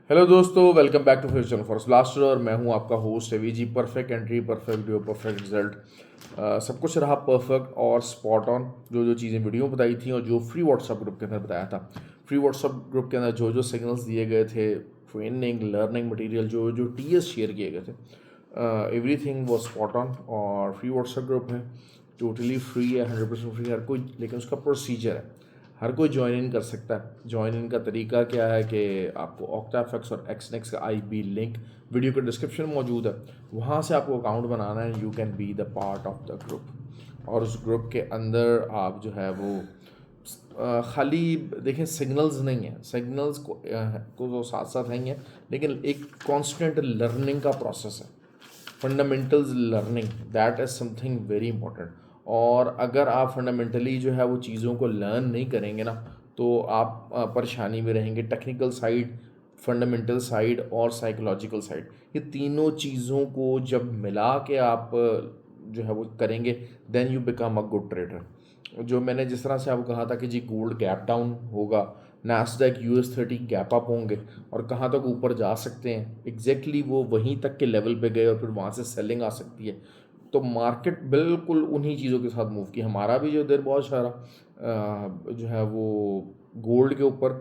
Hello दोस्तों, welcome back to future for blaster और मैं हूं आपका host Ravi ji. Perfect entry, perfect video, perfect result, सब कुछ रहा परफेक्ट और स्पॉट ऑन। जो जो चीज़ें वीडियो में बताई थी और जो फ्री व्हाट्सएप ग्रुप के अंदर बताया था, फ्री व्हाट्सएप ग्रुप के अंदर जो जो सिग्नल्स दिए गए थे, ट्रेनिंग लर्निंग मटेरियल, जो जो टीएस शेयर किए गए थे, एवरीथिंग वो स्पॉट ऑन। और फ्री व्हाट्सएप ग्रुप है, टोटली फ्री है, 100% फ्री हर कोई, लेकिन उसका प्रोसीजर है, हर कोई ज्वाइन इन कर सकता है। ज्वाइन इन का तरीका क्या है कि आपको ऑक्टाफेक्स और एक्सनेक्स का आईपी लिंक वीडियो के डिस्क्रिप्शन में मौजूद है, वहाँ से आपको अकाउंट बनाना है। You can be the part of the group, और उस ग्रुप के अंदर आप जो है वो खाली देखें, सिग्नल्स नहीं है, सिग्नल्स को तो साथ साथ हैं ही है, लेकिन एक कांस्टेंट लर्निंग का प्रोसेस है, fundamentals learning, that is something very important. और अगर आप फंडामेंटली जो है वो चीज़ों को लर्न नहीं करेंगे ना, तो आप परेशानी में रहेंगे। टेक्निकल साइड, फंडामेंटल साइड और साइकोलॉजिकल साइड, ये तीनों चीज़ों को जब मिला के आप जो है वो करेंगे, then you become a good trader. जो मैंने जिस तरह से आपको कहा था कि जी गोल्ड गैप डाउन होगा, नास्डैक US 30 गैप अप होंगे, और कहाँ तक ऊपर जा सकते हैं, एग्जैक्टली वो वहीं तक के लेवल पे गए और फिर वहाँ से सेलिंग आ सकती है। तो मार्केट बिल्कुल उन्हीं चीज़ों के साथ मूव की। हमारा भी जो देर बहुत सारा जो है वो गोल्ड के ऊपर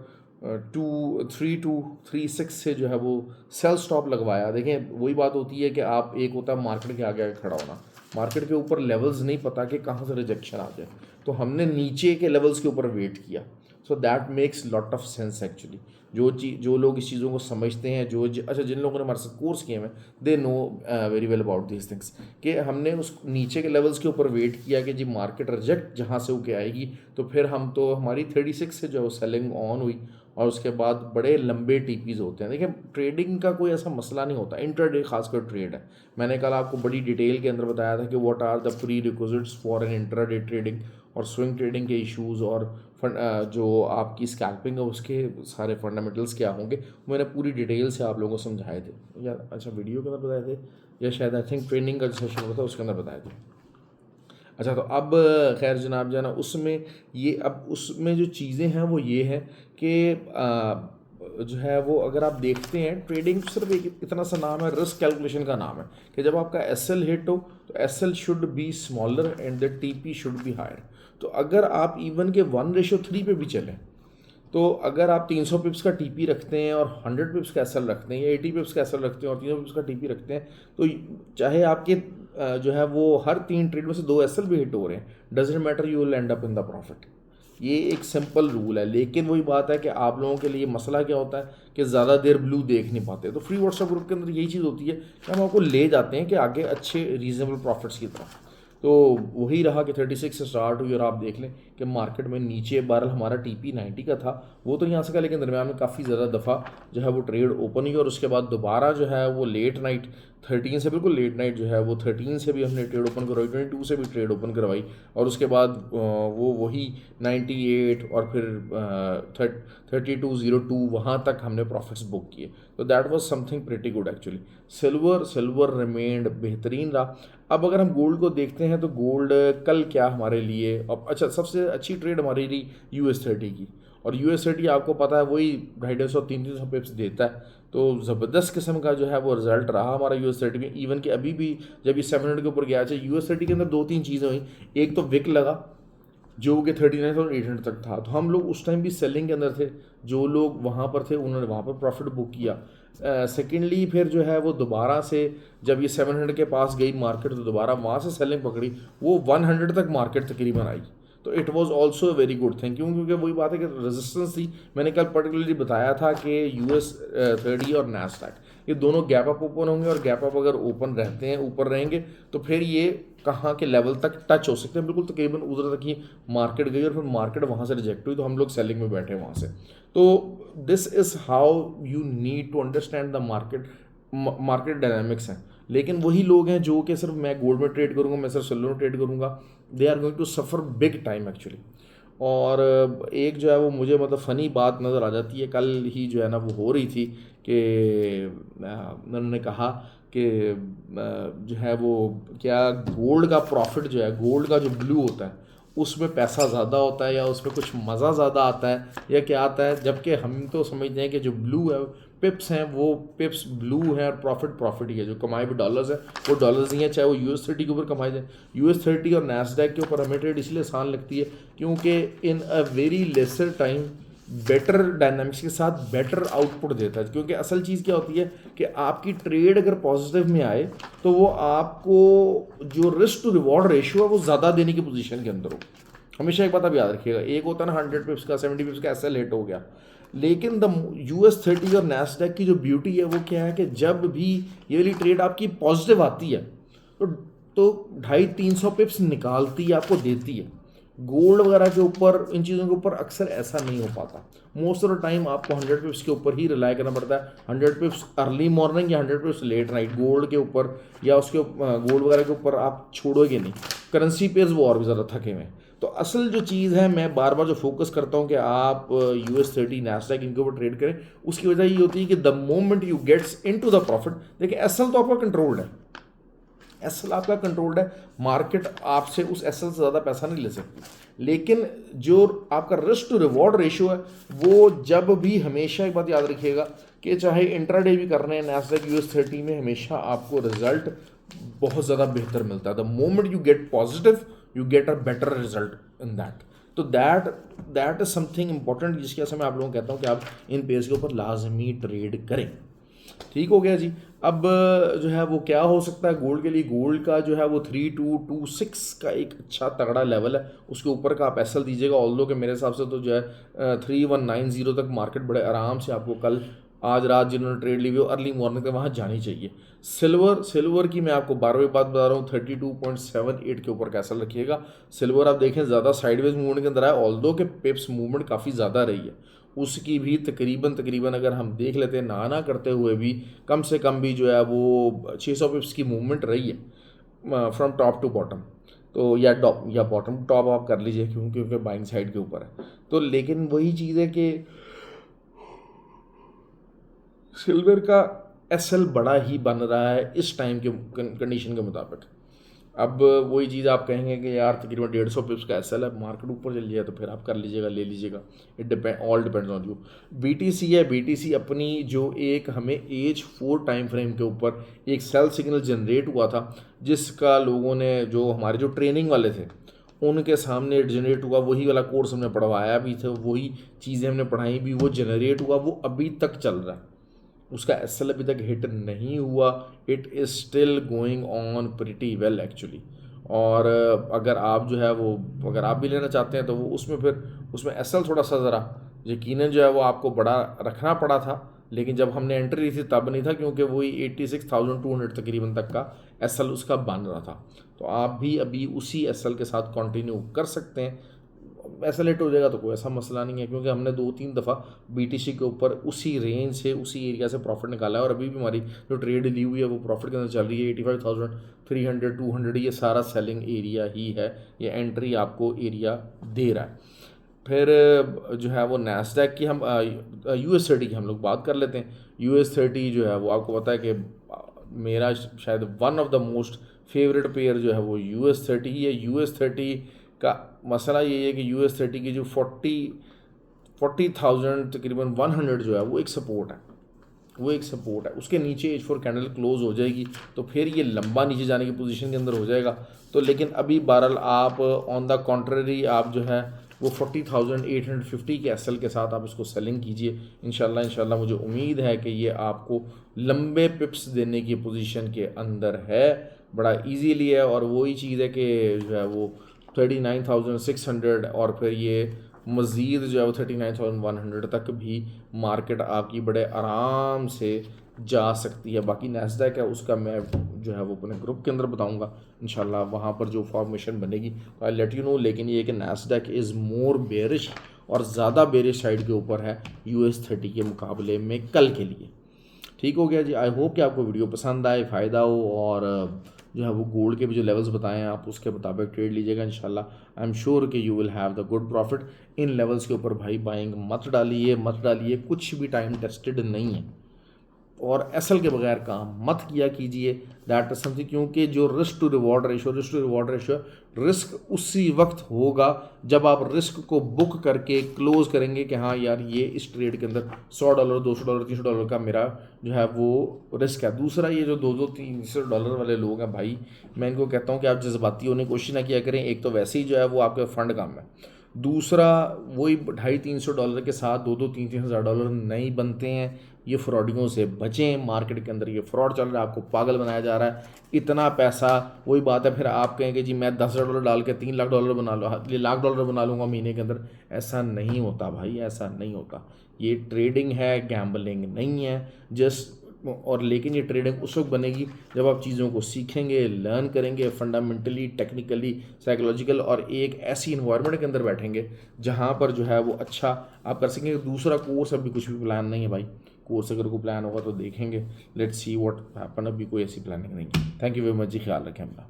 23236 से जो है वो सेल स्टॉप लगवाया। देखें, वही बात होती है कि आप, एक होता है मार्केट के आगे आगे खड़ा होना, मार्केट के ऊपर लेवल्स नहीं पता कि कहाँ से रिजेक्शन आ जाए, तो हमने नीचे के लेवल्स के ऊपर वेट किया। So that makes lot of sense actually. जो लोग इस चीज़ों को समझते हैं, अच्छा, जिन लोगों ने हमारे साथ कोर्स किए हैं, they know very well about this things, कि हमने उस नीचे के लेवल्स के ऊपर वेट किया कि जी मार्केट रिजेक्ट जहाँ से होके आएगी, तो फिर हमारी 36 से जो सेलिंग ऑन हुई, और उसके बाद बड़े लंबे टीपीज होते हैं। देखिए, ट्रेडिंग का कोई ऐसा मसला नहीं होता, इंट्राडे खासकर ट्रेड है। मैंने कल आपको बड़ी डिटेल के अंदर बताया था कि what are the prerequisites for an intraday trading, और स्विंग ट्रेडिंग के इश्यूज़, और जो आपकी स्कैल्पिंग है उसके सारे फंडामेंटल्स क्या होंगे, मैंने पूरी डिटेल से आप लोगों को समझाए थे। या अच्छा, वीडियो के अंदर बताए थे, या शायद आई थिंक ट्रेनिंग का सेशन होता था उसके अंदर बताए थे। अच्छा, तो अब खैर जनाब जाना उसमें, ये अब उसमें जो चीज़ें हैं वो ये है कि जो है वो, अगर आप देखते हैं, ट्रेडिंग सिर्फ एक इतना सा नाम है, रिस्क कैलकुलेशन का नाम है, कि जब आपका एसएल हिट हो तो SL should be smaller and the TP should be higher. तो अगर आप इवन के 1:3 पे भी चलें, तो अगर आप 300 पिप्स का टीपी रखते हैं और 100 पिप्स का एसएल रखते हैं, या 80 पिप्स का एसएल रखते हैं और 300 पिप्स का टीपी रखते हैं, तो चाहे आपके जो है वो हर 3 ट्रेड में से 2 एसएल भी हिट हो रहे हैं, doesn't matter, you will and up in the profit. ये एक सिंपल रूल है, लेकिन वही बात है कि आप लोगों के लिए मसला क्या होता है कि ज़्यादा देर ब्लू देख नहीं पाते। तो फ्री व्हाट्सएप ग्रुप के अंदर यही चीज़ होती है कि हम आपको ले जाते हैं कि आगे अच्छे रीजनेबल प्रॉफिट्स की तरफ। तो वही रहा कि 36 से स्टार्ट हुई, और आप देख लें कि मार्केट में नीचे बहरहाल हमारा टीपी 90 का था, वो तो यहाँ से का, लेकिन दरम्यान में काफ़ी ज़्यादा दफ़ा जो है वो ट्रेड ओपन हुई, और उसके बाद दोबारा जो है वो लेट नाइट 13 से, बिल्कुल लेट नाइट जो है वो 13 से भी हमने ट्रेड ओपन करवाई, 22 से भी ट्रेड ओपन करवाई, और उसके बाद वो वही 98 और फिर 3202 वहाँ तक हमने प्रॉफिट्स बुक किए। तो that was something pretty good actually. Silver remained बेहतरीन रहा। अब अगर हम गोल्ड को देखते हैं, तो गोल्ड कल क्या हमारे लिए, अब अच्छा, सबसे अच्छी ट्रेड हमारी रही US 30 की, और US 30 आपको पता है वही 250-300 पिप्स देता है। तो ज़बरदस्त किस्म का जो है वो रिजल्ट रहा हमारा US 30 में। इवन कि अभी भी जब ये 700 के ऊपर गया, अच्छा, US 30 के अंदर 2-3 चीज़ें हुई। एक तो विक लगा जो कि 39,800 तक था, तो हम लोग उस टाइम भी सेलिंग के अंदर थे। जो लोग वहाँ पर थे उन्होंने वहाँ पर प्रॉफिट बुक किया। सेकेंडली फिर जो है वो दोबारा से जब ये 700 के पास गई मार्केट, तो दोबारा वहाँ से सेलिंग पकड़ी, वो 100 तक मार्केट तकरीबन आई। तो it was also a very good thing, क्योंकि वही बात है कि रेजिस्टेंस थी। मैंने कल पर्टिकुलरली बताया था कि US 30 और नैस्डैक ये दोनों गैप अप ओपन होंगे, और गैप अप अगर ओपन रहते हैं, ऊपर रहेंगे, तो फिर ये कहाँ के लेवल तक टच हो सकते हैं, बिल्कुल तकरीबन उधर तक ही मार्केट गई, और फिर मार्केट वहाँ से रिजेक्ट हुई, तो हम लोग सेलिंग में बैठे वहाँ से। तो this is how you need to understand the market, market dynamics हैं। लेकिन वही लोग हैं जो कि सिर्फ मैं गोल्ड में ट्रेड करूँगा, मैं सिर्फ सिल्वर में ट्रेड करूँगा, they are going to suffer big time actually. और एक जो है वो मुझे मतलब फ़नी बात नज़र आ जाती है, कल ही जो है ना वो हो रही थी कि उन्होंने कहा कि जो है वो क्या, गोल्ड का प्रॉफिट जो है, गोल्ड का जो ब्लू होता है उसमें पैसा ज़्यादा होता है या उसमें कुछ मज़ा ज़्यादा आता है या क्या आता है, जबकि हम तो समझते हैं कि जो ब्लू है पिप्स हैं वो पिप्स ब्लू है और प्रॉफिट ही है, जो कमाए हुए डॉलर्स हैं वो डॉलर्स ही हैं, चाहे वो US30 के ऊपर कमाए जाए। US30 और नैस्डैक के ऊपर हमें ट्रेड इसलिए आसान लगती है क्योंकि in a very lesser time better dynamics के साथ बेटर आउटपुट देता है। क्योंकि असल चीज़ क्या होती है कि आपकी ट्रेड अगर पॉजिटिव में आए तो वो आपको जो रिस्क टू रिवॉर्ड रेशियो है वो ज़्यादा देने की पोजीशन के अंदर हो। हमेशा एक बात आप याद रखिएगा, एक होता है ना 100 पिप्स का 70 पिप्स का ऐसा लेट हो गया, लेकिन द US30 और नैस्डैक की जो ब्यूटी है वो क्या है कि जब भी ये वाली ट्रेड आपकी पॉजिटिव आती है तो 250-300 पिप्स निकालती है, आपको देती है। गोल्ड वगैरह के ऊपर, इन चीज़ों के ऊपर अक्सर ऐसा नहीं हो पाता। मोस्ट ऑफ द टाइम आपको 100 पिप्स के ऊपर ही रिलाई करना पड़ता है, 100 पिप्स अर्ली मॉर्निंग या 100 पिप्स लेट नाइट गोल्ड के ऊपर या उसके गोल्ड वगैरह के ऊपर आप छोड़ोगे नहीं। करेंसी पेयर्स वो और भी ज़्यादा थके हुए हैं। तो असल जो चीज़ है, मैं बार बार जो फोकस करता हूँ कि आप US30 नैस्डैक इनके ऊपर ट्रेड करें, उसकी वजह ये होती है कि the moment you gets into the profit, देखिए एसएल तो आपका कंट्रोल्ड है, एसएल आपका कंट्रोल्ड है, मार्केट आपसे उस एसएल से ज़्यादा पैसा नहीं ले सकती, लेकिन जो आपका रिस्क टू रिवॉर्ड रेशियो है वो जब भी, हमेशा एक बात याद रखिएगा कि चाहे इंट्राडे भी कर रहे हैं नैस्डैक US30 में, हमेशा आपको रिजल्ट बहुत ज़्यादा बेहतर मिलता है। The moment you get positive you get a better result in that. तो दैट इज समथिंग इंपॉर्टेंट जिसकी वजह से मैं आप लोगों को कहता हूँ कि आप इन पेयर्स के ऊपर लाजमी ट्रेड करें। ठीक हो गया जी। अब जो है वो क्या हो सकता है गोल्ड के लिए, गोल्ड का जो है वो 3226 का एक अच्छा तगड़ा लेवल है, उसके ऊपर का आप एसएल दीजिएगा। ऑल्दो के मेरे हिसाब से तो जो है 3190 तक मार्केट बड़े आराम से आपको कल आज रात जिन्होंने ट्रेड ली हुई हो अर्ली मॉर्निंग तक वहाँ जानी चाहिए। सिल्वर की मैं आपको 12वीं बात बता रहा हूँ, 32.78 के ऊपर कैसल रखिएगा। सिल्वर आप देखें ज़्यादा साइडवेज मूवमेंट के अंदर है, ऑल्दो के पिप्स मूवमेंट काफ़ी ज़्यादा रही है, उसकी भी तकरीबन अगर हम देख लेते हैं ना करते हुए भी कम से कम भी जो है वो 600 पिप्स की मूवमेंट रही है फ्रॉम टॉप टू बॉटम। तो या बॉटम टॉप आप कर लीजिए क्योंकि बाइंग साइड के ऊपर है। तो लेकिन वही चीज़ है कि सिल्वर का एसएल बड़ा ही बन रहा है इस टाइम के कंडीशन के मुताबिक। अब वही चीज़ आप कहेंगे कि यार तकरीबन 150 पिप्स का एसएल है, मार्केट ऊपर चल जाए तो फिर आप कर लीजिएगा, ले लीजिएगा, all depends on you. BTC है, बीटीसी अपनी जो एक हमें एज 4 टाइम फ्रेम के ऊपर एक सेल सिग्नल जनरेट हुआ था, जिसका लोगों ने, जो हमारे जो ट्रेनिंग वाले थे उनके सामने जनरेट हुआ, वही वाला कोर्स हमने पढ़वाया भी था, वही चीज़ें हमने पढ़ाई भी, वो जनरेट हुआ, वो अभी तक चल रहा है, उसका एसएल अभी तक हिट नहीं हुआ। It is still going on pretty well actually. और अगर आप जो है वो, अगर आप भी लेना चाहते हैं तो वो उसमें एसएल थोड़ा सा ज़रा यकीनन जो है वो आपको बड़ा रखना पड़ा था, लेकिन जब हमने एंट्री ली थी तब नहीं था, क्योंकि वही 86,200 तकरीबन तक का एसएल उसका बन रहा था। तो आप भी अभी उसी एसएल के साथ कंटिन्यू कर सकते हैं। ऐसा लेट हो जाएगा तो कोई ऐसा मसला नहीं है, क्योंकि हमने 2-3 दफ़ा बीटीसी के ऊपर उसी रेंज से, उसी एरिया से प्रॉफिट निकाला है, और अभी भी हमारी जो ट्रेड ली हुई है वो प्रॉफिट के अंदर चल रही है। 85,300 200 ये सारा सेलिंग एरिया ही है, ये एंट्री आपको एरिया दे रहा है। फिर जो है वो नैस्डैक की, हम US30 की हम लोग बात कर लेते हैं। US30 जो है वो आपको पता है कि मेरा शायद one of the most favourite pair जो है वो US30 ही है। US30 का मसला ये है कि US30 की जो 40,000 तकरीबन 100 जो है वो एक सपोर्ट है, उसके नीचे H4 कैंडल क्लोज हो जाएगी तो फिर ये लंबा नीचे जाने की पोजीशन के अंदर हो जाएगा। तो लेकिन अभी बहरहाल आप ऑन द कॉन्ट्ररी आप जो है वो 40,850 के एसएल के साथ आप इसको सेलिंग कीजिए। इंशाल्लाह मुझे उम्मीद है कि ये आपको लंबे पिप्स देने की पोजीशन के अंदर है, बड़ा इजीली है। और वही चीज़ है कि जो है वो 39,600 और फिर ये मज़ीद जो है वो 39,100 तक भी मार्केट आपकी बड़े आराम से जा सकती है। बाकी नैस्डैक है उसका मैं जो है वो अपने ग्रुप के अंदर बताऊंगा इंशाल्लाह, वहाँ पर जो फॉर्मेशन बनेगी आई लेट यू नो। लेकिन ये कि नैस्डैक इज़ मोर बेरिश और ज़्यादा बेरिश साइड के ऊपर है US30 के मुकाबले में कल के लिए। ठीक हो गया जी। आई होप कि आपको वीडियो पसंद आए, फ़ायदा हो, और जो है वो गोल्ड के भी जो लेवल्स बताए हैं आप उसके मुताबिक ट्रेड लीजिएगा इंशाल्लाह। आई एम श्योर कि you will have the good profit. In levels के ऊपर भाई बाइंग मत डालिए, कुछ भी टाइम टेस्टेड नहीं है। और एसएल के बगैर काम मत किया कीजिए। दैट इज समथिंग, क्योंकि जो risk to reward ratio risk उसी वक्त होगा जब आप रिस्क को बुक करके क्लोज करेंगे कि हाँ यार ये इस ट्रेड के अंदर $100 $200 $300 का मेरा जो है वो रिस्क है। दूसरा, ये जो $200-300 वाले लोग हैं भाई, मैं इनको कहता हूँ कि आप जज्बाती होने की कोशिश ना किया करें। एक तो वैसे ही जो है वो आपके फंड कम है, दूसरा वही $250-300 के साथ $2-3 हज़ार नहीं बनते हैं। ये फ्रॉडियों से बचें। मार्केट के अंदर ये फ्रॉड चल रहा है, आपको पागल बनाया जा रहा है। इतना पैसा, वही बात है, फिर आप कहेंगे जी मैं $10,000 डाल के $3 लाख बना लूँ, $1,00,000 बना लूँगा महीने के अंदर। ऐसा नहीं होता भाई, ऐसा नहीं होता। ये ट्रेडिंग है, गैम्बलिंग नहीं है। जस्ट और लेकिन ये ट्रेडिंग उस वक्त बनेगी जब आप चीज़ों को सीखेंगे, लर्न करेंगे फंडामेंटली, टेक्निकली, साइकोलॉजिकल, और एक ऐसी इन्वायरमेंट के अंदर बैठेंगे जहाँ पर जो है वो अच्छा आप कर सकेंगे। दूसरा, कोर्स अभी कुछ भी प्लान नहीं है भाई। कोर्स अगर कोई प्लान होगा तो देखेंगे, लेट्स सी व्हाट हैपन। अभी कोई ऐसी प्लानिंग नहीं है। थैंक यू वेरी मच जी, ख्याल रखें अपना।